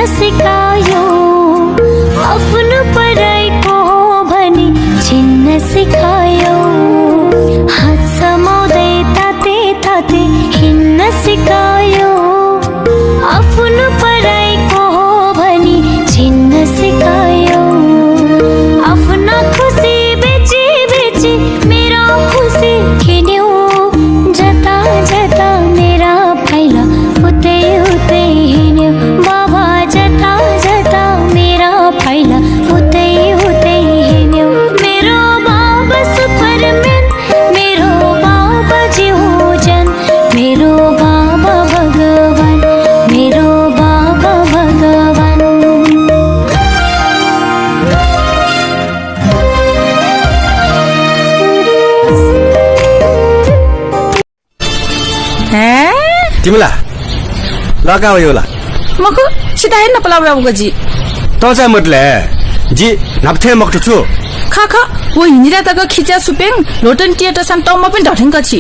सिकायो आफ्नो पराइको भनी चिन्न सिकायो हात समाउँदै ताते ताते हिँड्न सिकायो आफ्नो पराइको भनी चिन्न सिकायो आफ्ना खुसी बेची बेची मेरो खुसी किन्यो जता जता मेरा पाइला उतै उतै हिँड्यो बाबा जता जता मेरा पाइला उतै उतै हिँड्यो मेरो बाबा सुपरम्यान मेरो बाबा जीवजन मेरो बाबा भगवान मेरो बाबा भगवान तिमीलाई लगाओ यो ला मको सिधा हेर्न पलाउरा गजी त चाहिँ मतले जी नाप्थे मक्टु छु खा खा वो हिनिरा तक खिचा सुपेङ रोटन टिएटर सान टममा पनि ढठिङ कछि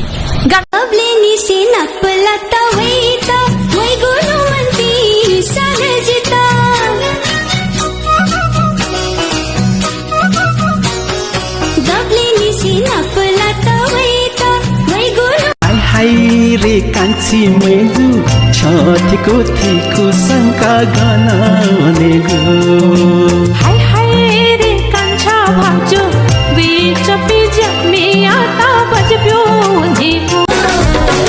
गाब्ले निसे नपला त वै गुरु मन्ती सालजिता गाब्ले निसे नपला त वै गुरु हाय रे कान्छी मैजु छठको थिको शङ्का गनाउने गो हाय हाय रे कान्छा भान्जो बीच पिजा मिया ता बजब्यो जीपो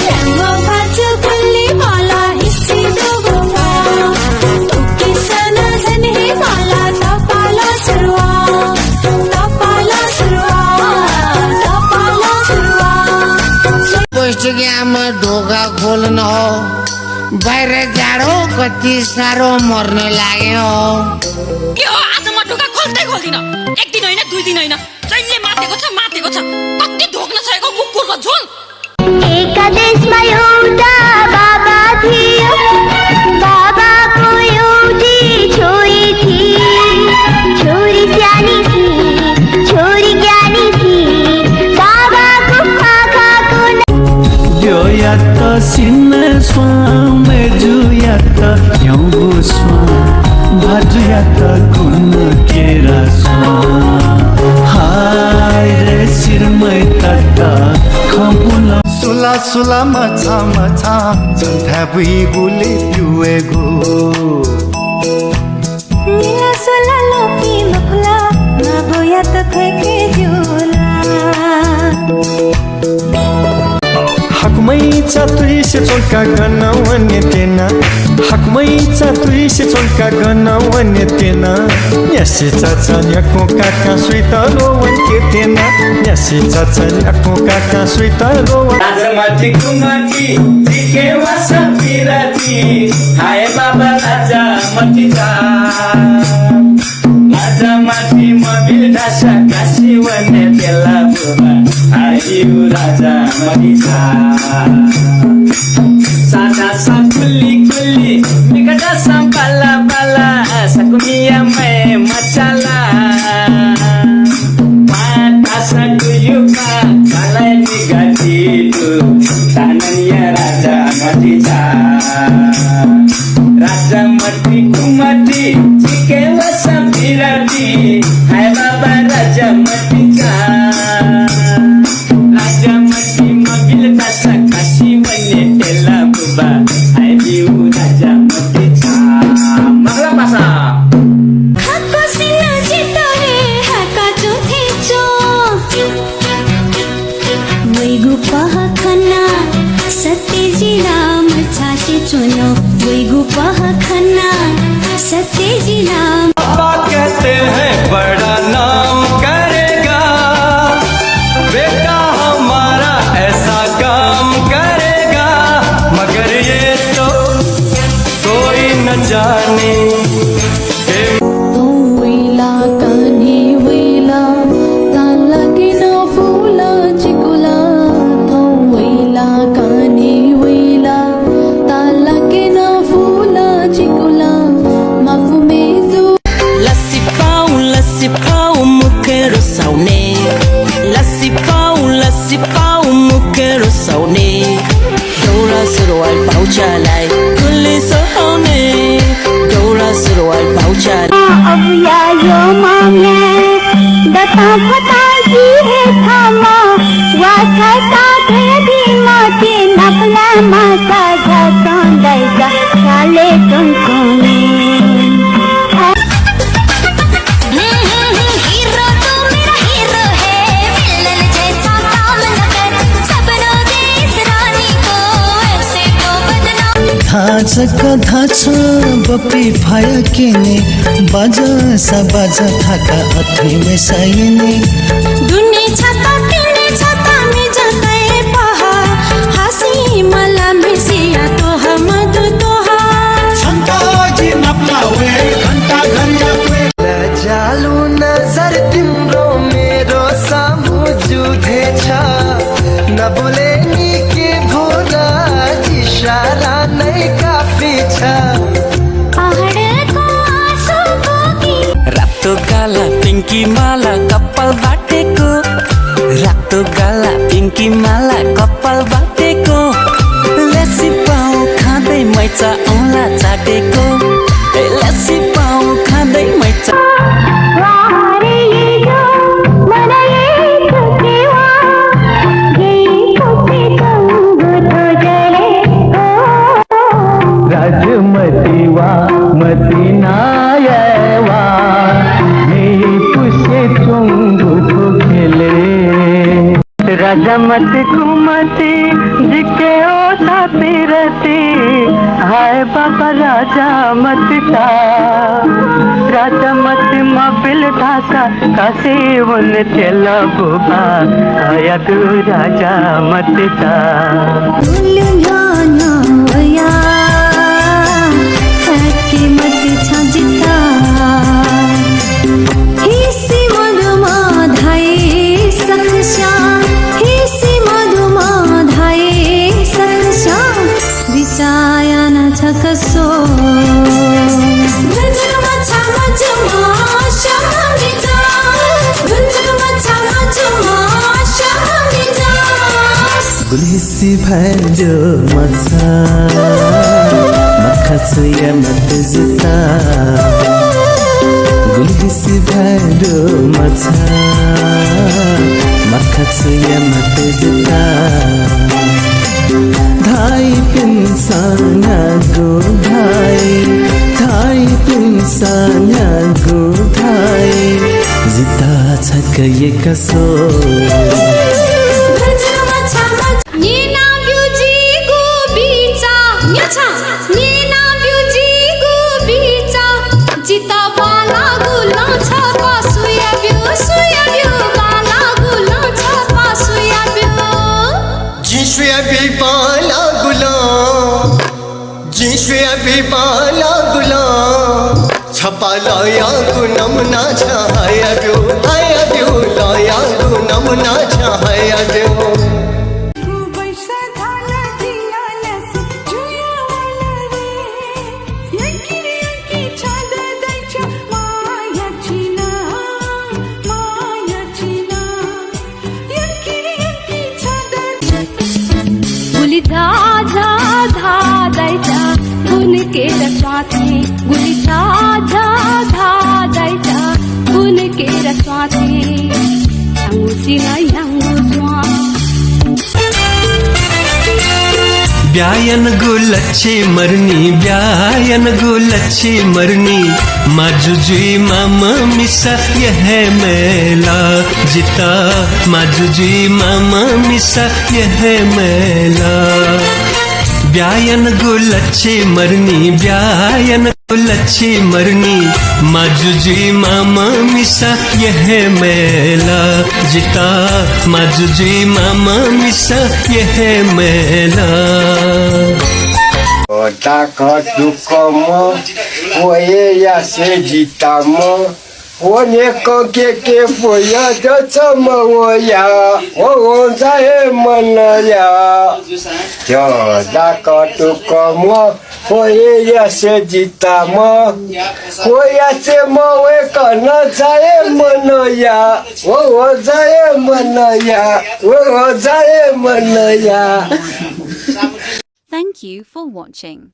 रंगो भान्जो कुल्ली माला हिस्सी दोगोमा किसन जने माला तपाला सुरवा पुष्टिज्ञानमा ढोका खोल्न हो बाहिर जाडो कति साह्रो मर्न लाग्यो के हो आज म ढोका खोल्दै खोल्दिन एक दिन हैन दुई दिन हैन जहिले मातेको छ कति ढोक्न सकेको कुकुरको झोल एकादेशमा एउटा बाबा थियो बाबाको एउटी छोरी थिए छोरी सानी थिए छोरी ज्ञानी थिए बाबाको आँखाको यो या त सिन्न स्वाम जुया त यौगो स्वाम भाजुया त कुन केरा स्वाम हाय रे सिरमै तता खम्पुला सुला सुला मछा मछा झन्था बुई गुले पिउए गो नीला सोला लोपी मखला नभया त खेके जुला हकमै चतुइसे चोल्का गनाउने तेना हकमै चतुइसे चोल्का गनाउने तेना यसी चचन यको काका सुइत रोवन के तेना यसी चचन यको काका सुइत रोवन राजमाटी कुमाटी जिके वासा पिराती हाय बाबा राजा मटी जा राजमाटी मबिल ढासा काशी वने बेला बुबा आयु राजा मटी जा सादा सा कुल्ली कुल्ली मिकटा सा बाला बाला सकुनिया मैं मचाला माता सा कुयुका काला निगाती तू ताननिया राजा मटी जा राजा मटी कुमटी चिके वसा पिराती हाय बाबा राजा मटी जा राजा मटी मबिल दासा काशी वने टेला बुबा हाय बिउ राजा मटी जा मगला पासा हाको सिना जितरे हाका चोथे चो वैगु पहखना सत्य जिला मछासे चुनो वैगु पहखना सत्य जिला कहते हैं बड़ा नाम करेगा बेटा हमारा ऐसा काम करेगा मगर ये तो कोई न जाने वेला कान्हे वेला तालगिन फुला चिकुला वेला कान्हे वेला तालगिन फुला फताजी है थामा वाखता भेदी माते नफला माता जातों दैगा चाले तुमकोने हीरो तू मेरा हीरो है विलन जैसा काम न कर सपनों दे इस रानी को ऐसे तो बदनाम धाच बपी भाया केने बाजा सा बाजा थाका अथी में सैने दुने छाता तिने छाता में जगए पहा हसी मला मिसिया तो हम तोहा छन्ताजी नपलावे घन्टा घरिया पे जालू नजर तिम्रो मेरो सामु जुधे छ न बोले नि के भोला इशारा नै काफी छ रातो गाला पिंकी माला कपाल बाटेको रातो गाला पिंकी माला कपाल बाटेको लस्सी पाउ खाँदै मैचा औँला चाटेको लस्सी पाउ खाँदै मैचा राजमतीवा मती नायवा राजा मत घूमते जिके ओसा पिरते हाय बाबा राजा मत का राजा मत मापिल धाका कासे वन तेला बुबा आया तू राजा मत का कसो गुलिसी भैरो मचा मखसुया मत जुता गुलिसी भैरो मचा मखसुया मत जुता धाई पिंसाना गो धाई पिंसाना गो धाई जिता छक ये कसो अभी बाला गुलाम छपा लाया गुनम ना छाया ब्यो आया ब्यो लाया गुनम ना छाया ब्यो के रस्वाथे गुली झाझा धादैचा गुन के रस्वाथे यांगुसिना यांगुस्वा ब्यायन गुलच्छे मरनी ब्यायन गुलच्छे मरनी माजुजुई मामा मिसा यह मेला जिता माजुजुई मामा मिसा यह मेला ब्यायन गुलच्छे मरनी ब्यायन गुलच्छे मरनी माजुजुई मामा मिसा यह मेला जिता माजुजुई मामा मिसा यह मेला या से जीता我那个给不要的怎么我呀？我在门了呀，就那个都个么，我也是吉他么，我也是么我个那在门了呀，我在门了呀，我在门了呀。Thank you for watching.